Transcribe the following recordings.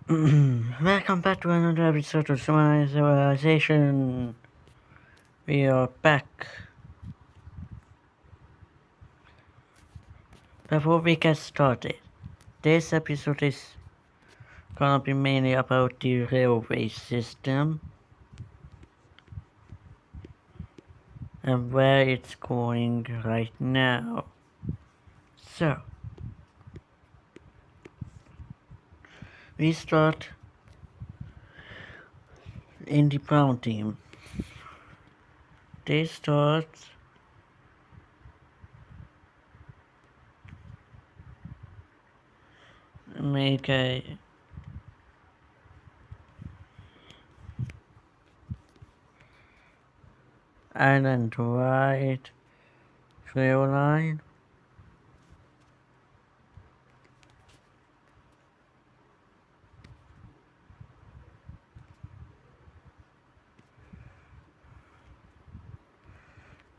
Welcome back to another episode of Civilization. We are back. Before we get started, this episode is gonna be mainly about the railway system and where it's going right now. So, we start in the brown team. They start make a island-wide rail line.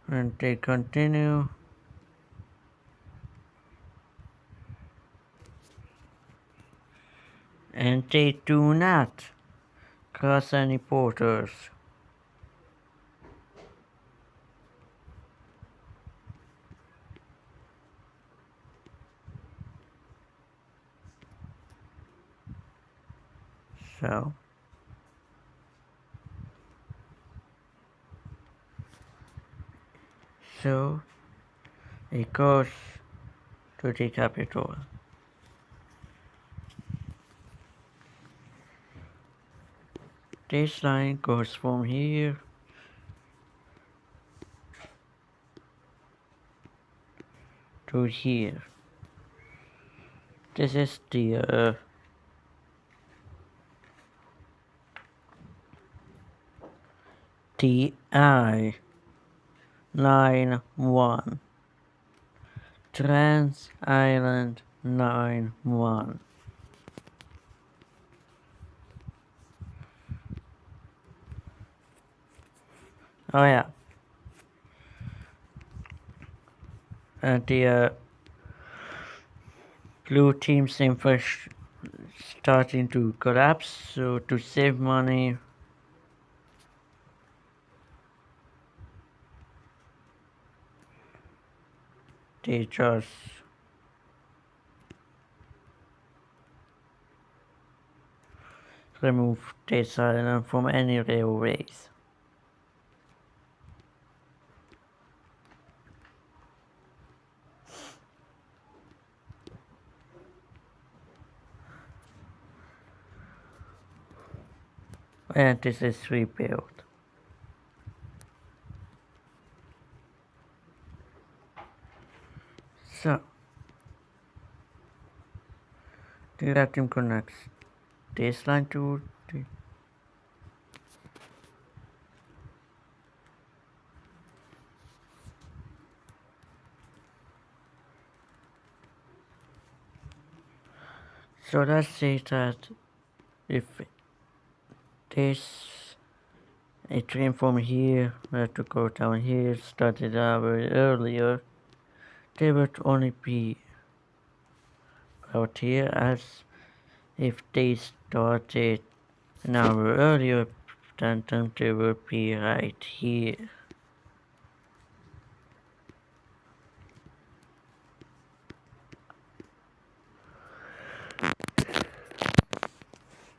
And they continue and they do not cross any borders. So it goes to the capital. This line goes from here to here. This is the TI Line 1. Trans Island Line 1. Oh yeah. And the blue team's infrastructure starting to collapse, so to save money, they just remove this island from any railways. And this is rebuilt. So, the red team connects this line to the so let's say that if this a train from here had to go down here started an hour earlier, they would only be out here as if they started an hour earlier, then they would be right here.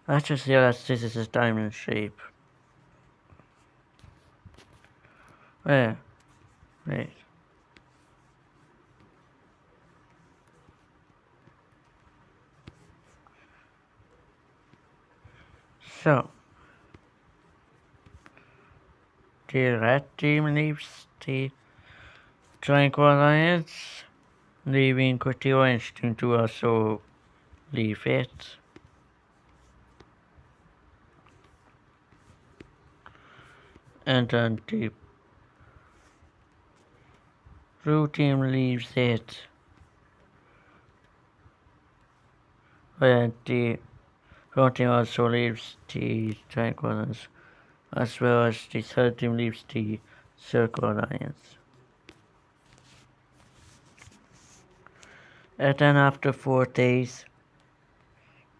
I just realized this is a diamond shape. Where? Wait. So, the red team leaves the Triangle Alliance, leaving the orange team to also leave it. And then the blue team leaves it. And the blue team also leaves the Triangle Alliance, as well as the third team leaves the Circle Alliance. And then after 4 days,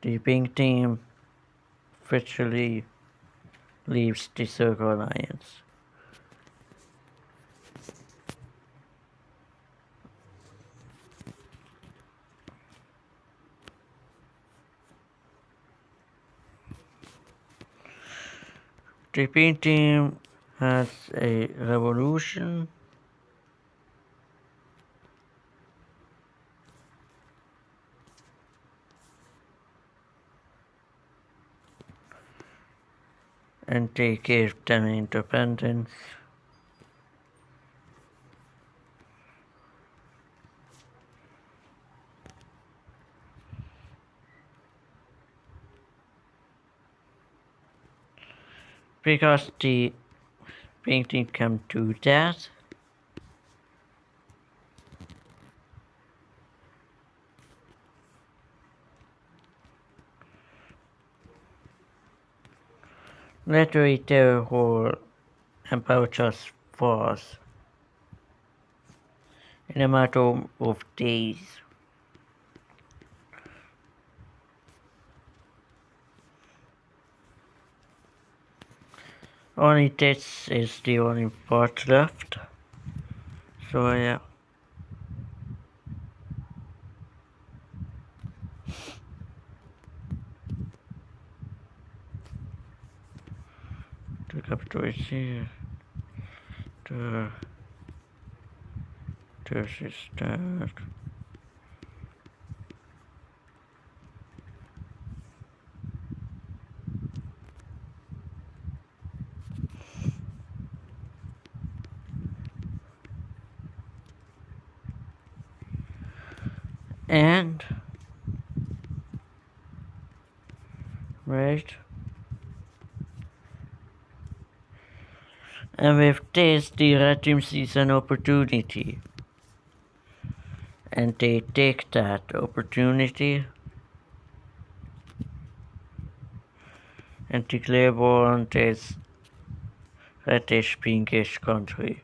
the pink team virtually leaves the circle alliance. The pink team has a revolution. And they gave them independence. Because the painting can do that. Literally their whole empire just falls in a matter of days. Only this is the only part left. So yeah. The capital is here. This is that. And right. And with this, the red team sees an opportunity. And they take that opportunity and declare war on this reddish pinkish country.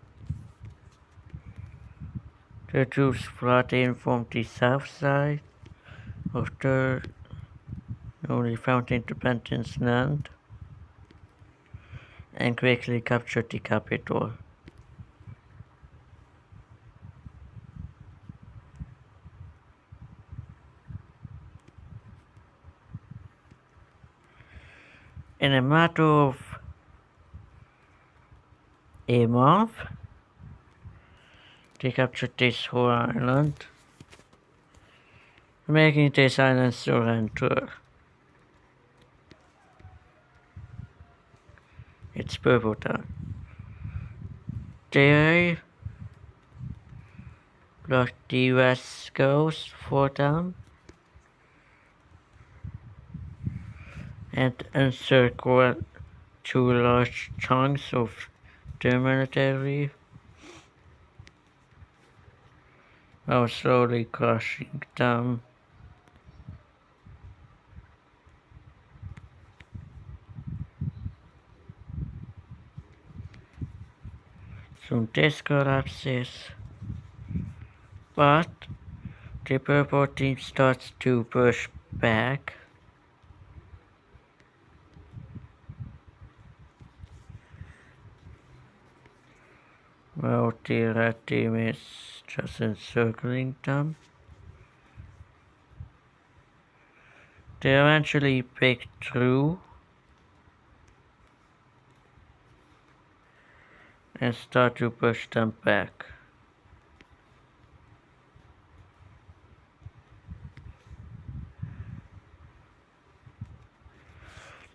The troops flood in from the south side of the newly found independence land and quickly captured the capital. In a matter of a month, they captured this whole island, making this island surrender. It's purple town. They blocked the west coast for them and encircled two large chunks of their military while slowly crushing them. Soon this collapses, but the purple team starts to push back. Well, the red team is just encircling them. They eventually break through and start to push them back.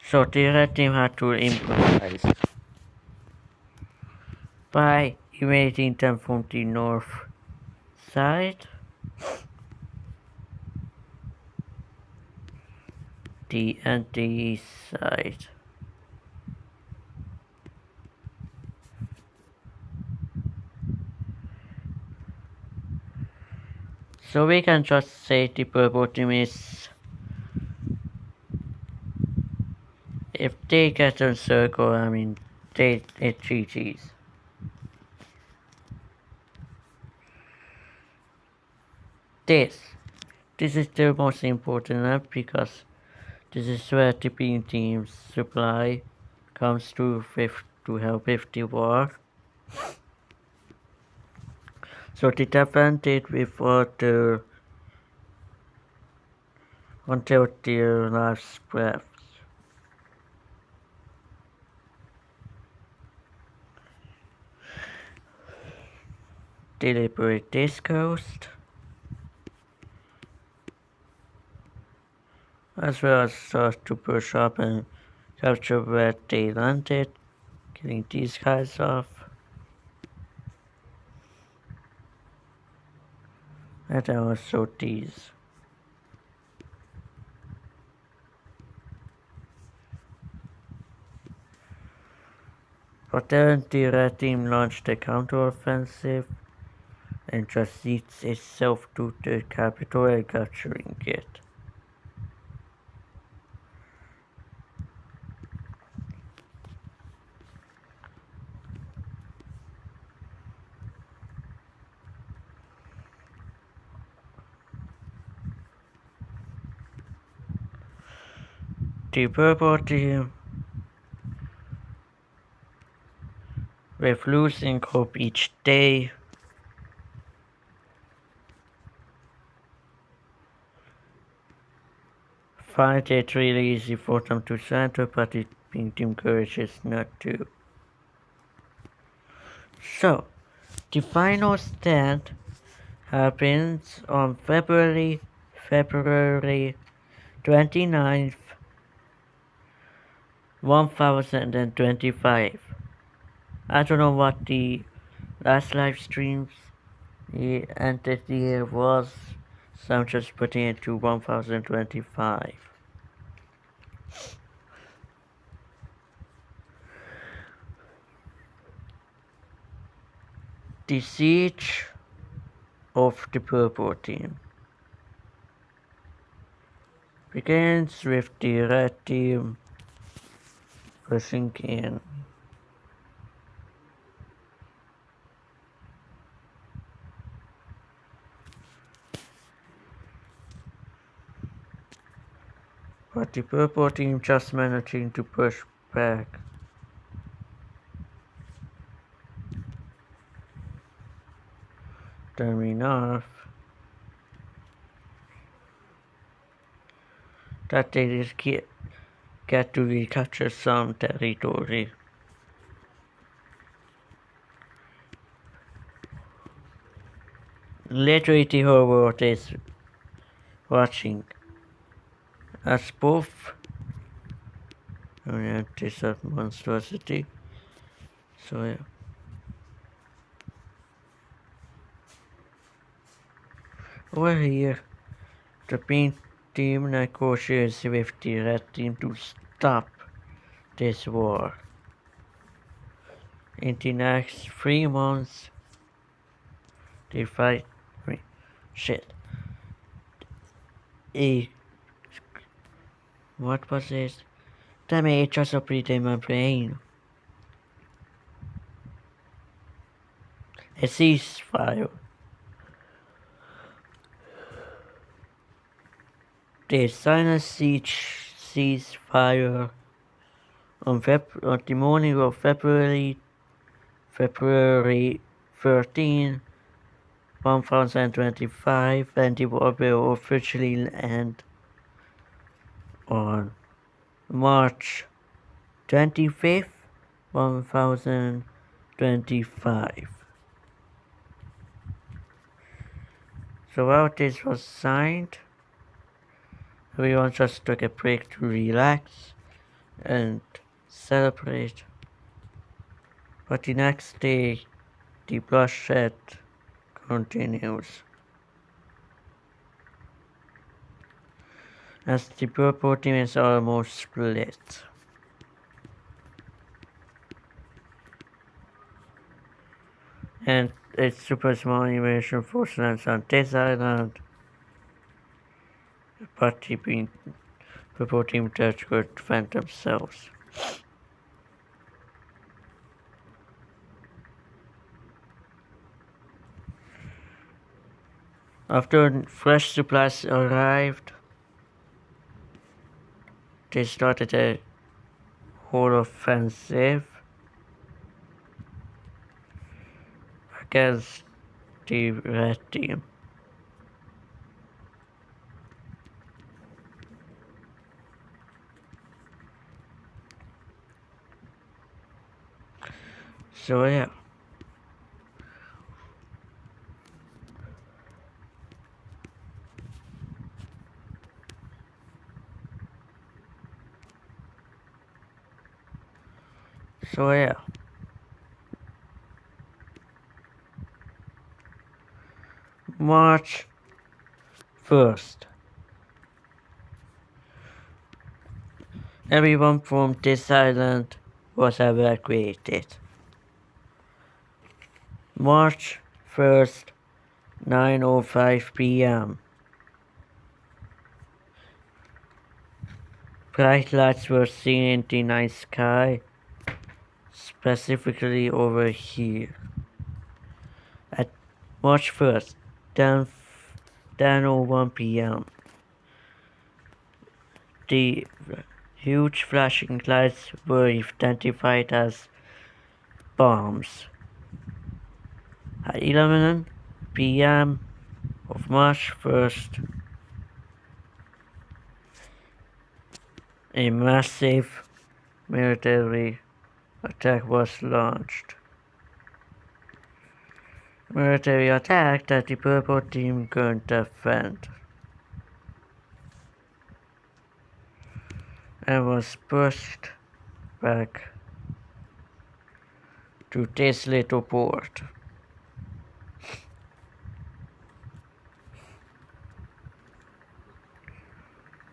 So the red team had to improvise by invading them from the north side, and the east side. So we can just say the purple team is, if they get encircled, I mean, it's GG's. This is the most important map because This is where the Pink Team's supply comes to help with the war. So they defended with water until their last breath. They liberate this coast, as well as start to push up and capture where they landed, killing these guys off. And also these. But then the red team launched a counteroffensive and just leads itself to the capital and capturing it. The purple team, with losing hope each day, find it really easy for them to center, but the pink team encourages not to. So, the final stand happens on February 29th, 1025. I don't know what the last live streams ended the year was, so I'm just putting it to 1025. The siege of the purple team begins with the red team pushing in. But the purple team just managing to push back. Them enough that they just get to recapture some territory. Literally the whole world is watching as both this monstrosity. So yeah. Over here, the pink team negotiates with the red team to stop this war. In the next 3 months, they fight. Shit. What was this? Damn it, it just appeared in my brain. A ceasefire. They sign a ceasefire on the morning of February 13, 1025, and the war will officially end on March 25th, 1025. So while this was signed, everyone just took a break to relax and celebrate. But the next day, the bloodshed continues. As the purple team is almost split. And a super small invasion force lands on this island. But the purple team just could defend themselves. After fresh supplies arrived, They started a whole offensive against the red team. So yeah. So yeah. March 1st. Everyone from this island was evacuated. March 1st, 9:05 p.m. Bright lights were seen in the night sky, specifically over here. At March 1st, 10:01 p.m. The huge flashing lights were identified as bombs. At 11 p.m. of March 1st, a massive military attack was launched. Military attack that the purple team couldn't defend, and was pushed back to this little port.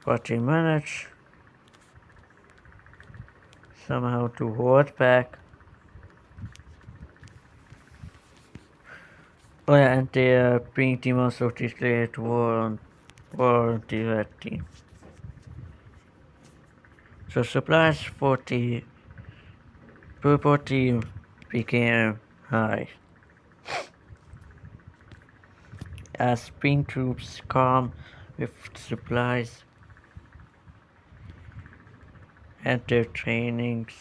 But they managed somehow to hold back. Oh yeah, and the pink team also declared war on the red team. So supplies for the purple team became high as pink troops come with supplies and their trainings.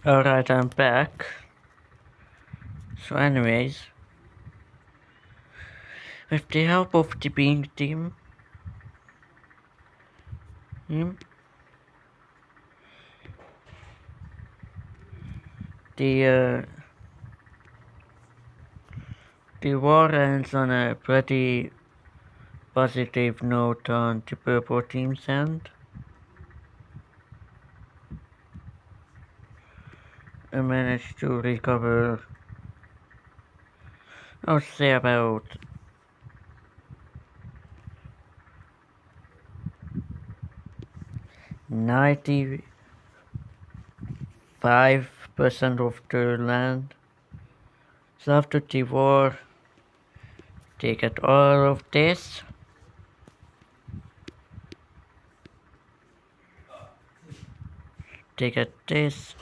Alright, I'm back. So anyways, with the help of the Being team, him, the the war ends on a pretty positive note on the purple team's end. I managed to recover, I would say about 95% of the land. So after the war, they get all of this. They get this,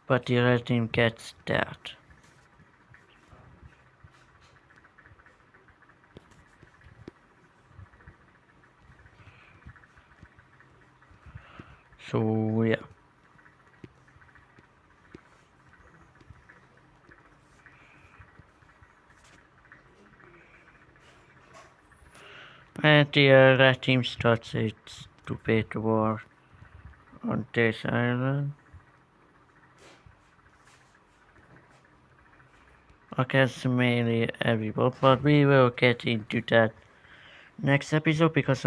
but the red team gets that. So yeah. And the red team starts its stupid war on this island. Against mainly everyone, but we will get into that next episode because